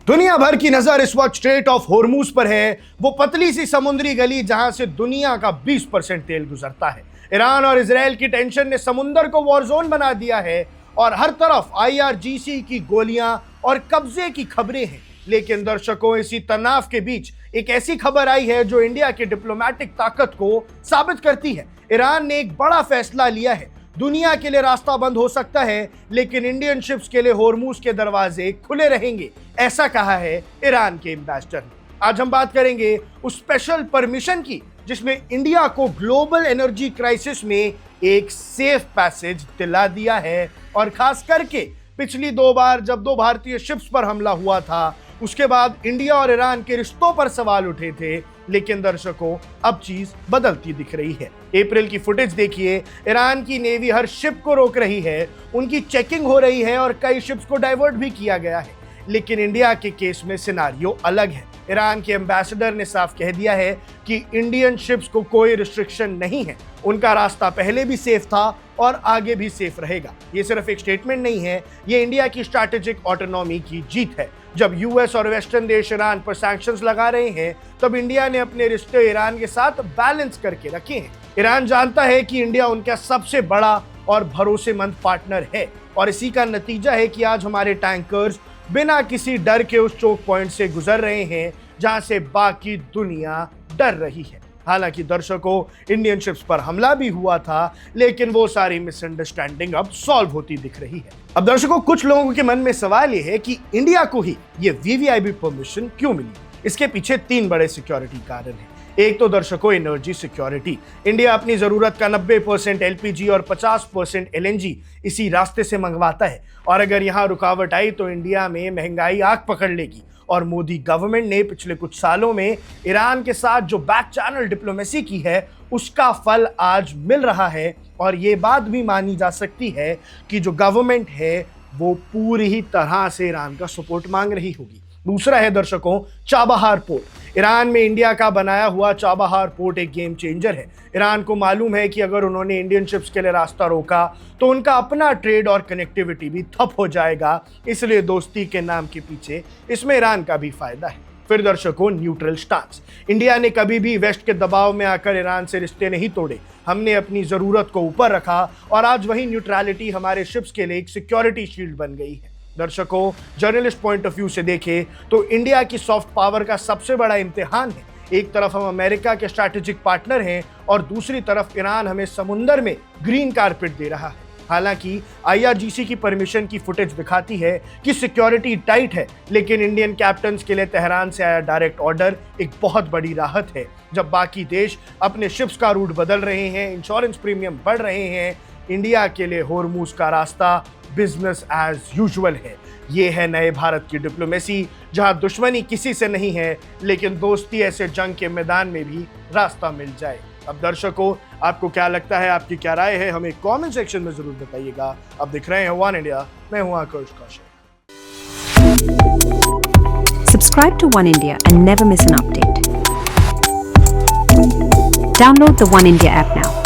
दुनिया भर की नजर इस वक्त स्ट्रेट ऑफ होर्मुज पर है, वो पतली सी समुद्री गली जहां से दुनिया का 20% तेल गुजरता है। ईरान और इजराइल की टेंशन ने समुंदर को वॉर जोन बना दिया है और हर तरफ IRGC की गोलियां और कब्जे की खबरें हैं। लेकिन दर्शकों, इसी तनाव के बीच एक ऐसी खबर आई है जो इंडिया की डिप्लोमेटिक ताकत को साबित करती है। ईरान ने एक बड़ा फैसला लिया है। दुनिया के लिए रास्ता बंद हो सकता है, लेकिन इंडियन शिप्स के लिए होर्मुज के दरवाजे खुले रहेंगे, ऐसा कहा है ईरान के एम्बेसडर ने। आज हम बात करेंगे उस स्पेशल परमिशन की जिसमें इंडिया को ग्लोबल एनर्जी क्राइसिस में एक सेफ पैसेज दिला दिया है। और खास करके पिछली 2 बार जब 2 भारतीय शिप्स पर हमला हुआ था, उसके बाद इंडिया और ईरान के रिश्तों पर सवाल उठे थे, लेकिन दर्शकों अब चीज बदलती दिख रही है। अप्रैल की फुटेज देखिए, ईरान की नेवी हर शिप को रोक रही है, उनकी चेकिंग हो रही है और कई शिप्स को डाइवर्ट भी किया गया है। लेकिन इंडिया के केस में सिनारियो अलग है। ईरान के एम्बेसडर ने साफ कह दिया है कि इंडियन शिप्स को कोई रिस्ट्रिक्शन नहीं है, उनका रास्ता पहले भी सेफ था और आगे भी सेफ रहेगा। ये सिर्फ एक स्टेटमेंट नहीं है, ये इंडिया की स्ट्रैटेजिक ऑटोनॉमी की जीत है। जब यूएस और वेस्टर्न देश ईरान पर सैंक्शंस लगा रहे हैं, तब इंडिया ने अपने रिश्ते ईरान के साथ बैलेंस करके रखे हैं। ईरान जानता है कि इंडिया उनका सबसे बड़ा और भरोसेमंद पार्टनर है और इसी का नतीजा है कि आज हमारे टैंकर्स बिना किसी डर के उस चोक पॉइंट से गुजर रहे हैं जहां से बाकी दुनिया डर रही है। हालांकि दर्शकों, इंडियन शिप्स पर हमला भी हुआ था, लेकिन वो सारी मिसअंडरस्टैंडिंग अब सॉल्व होती दिख रही है। अब दर्शकों, कुछ लोगों के मन में सवाल ये है कि इंडिया को ही ये VVIP परमिशन क्यों मिली। इसके पीछे 3 बड़े सिक्योरिटी कारण हैं। एक तो दर्शकों, एनर्जी सिक्योरिटी। इंडिया अपनी जरूरत का 90% LPG और 50% LNG इसी रास्ते से मंगवाता है और अगर यहाँ रुकावट आई तो इंडिया में महंगाई आग पकड़ लेगी। और मोदी गवर्नमेंट ने पिछले कुछ सालों में ईरान के साथ जो बैक चैनल डिप्लोमेसी की है, उसका फल आज मिल रहा है और ये बात भी मानी जा सकती है कि जो गवर्नमेंट है वो पूरी ही तरह से ईरान का सपोर्ट मांग रही होगी। दूसरा है दर्शकों, चाबहार पोर्ट। ईरान में इंडिया का बनाया हुआ चाबहार पोर्ट एक गेम चेंजर है। ईरान को मालूम है कि अगर उन्होंने इंडियन शिप्स के लिए रास्ता रोका तो उनका अपना ट्रेड और कनेक्टिविटी भी ठप हो जाएगा, इसलिए दोस्ती के नाम के पीछे इसमें ईरान का भी फायदा है। फिर दर्शकों, न्यूट्रल स्टांस। इंडिया ने कभी भी वेस्ट के दबाव में आकर ईरान से रिश्ते नहीं तोड़े। हमने अपनी जरूरत को ऊपर रखा और आज वही न्यूट्रलिटी हमारे शिप्स के लिए एक सिक्योरिटी शील्ड बन गई है। दर्शकों, जर्नलिस्ट पॉइंट ऑफ व्यू से देखें तो इंडिया की सॉफ्ट पावर का सबसे बड़ा इम्तिहान है। एक तरफ हम अमेरिका के स्ट्रैटेजिक पार्टनर हैं और दूसरी तरफ ईरान हमें समुंदर में ग्रीन कारपेट दे रहा है। हालांकि IRGC की परमिशन की फुटेज दिखाती है कि सिक्योरिटी टाइट है, लेकिन इंडियन कैप्टन्स के लिए तेहरान से आया डायरेक्ट ऑर्डर एक बहुत बड़ी राहत है। जब बाकी देश अपने शिप्स का रूट बदल रहे हैं, इंश्योरेंस प्रीमियम बढ़ रहे हैं, इंडिया के लिए होर्मुज का रास्ता बिजनेस एज यूजुअल है। ये है नए भारत की डिप्लोमेसी, जहां दुश्मनी किसी से नहीं है, लेकिन दोस्ती ऐसे जंग के मैदान में भी रास्ता मिल जाए। अब दर्शकों, आपको क्या लगता है, आपकी क्या राय है, हमें कमेंट सेक्शन में जरूर बताइएगा। अब दिख रहे हैं वन इंडिया, मैं हूं आकाश Kaushik. Subscribe to One India and never miss an update. Download the One India app now.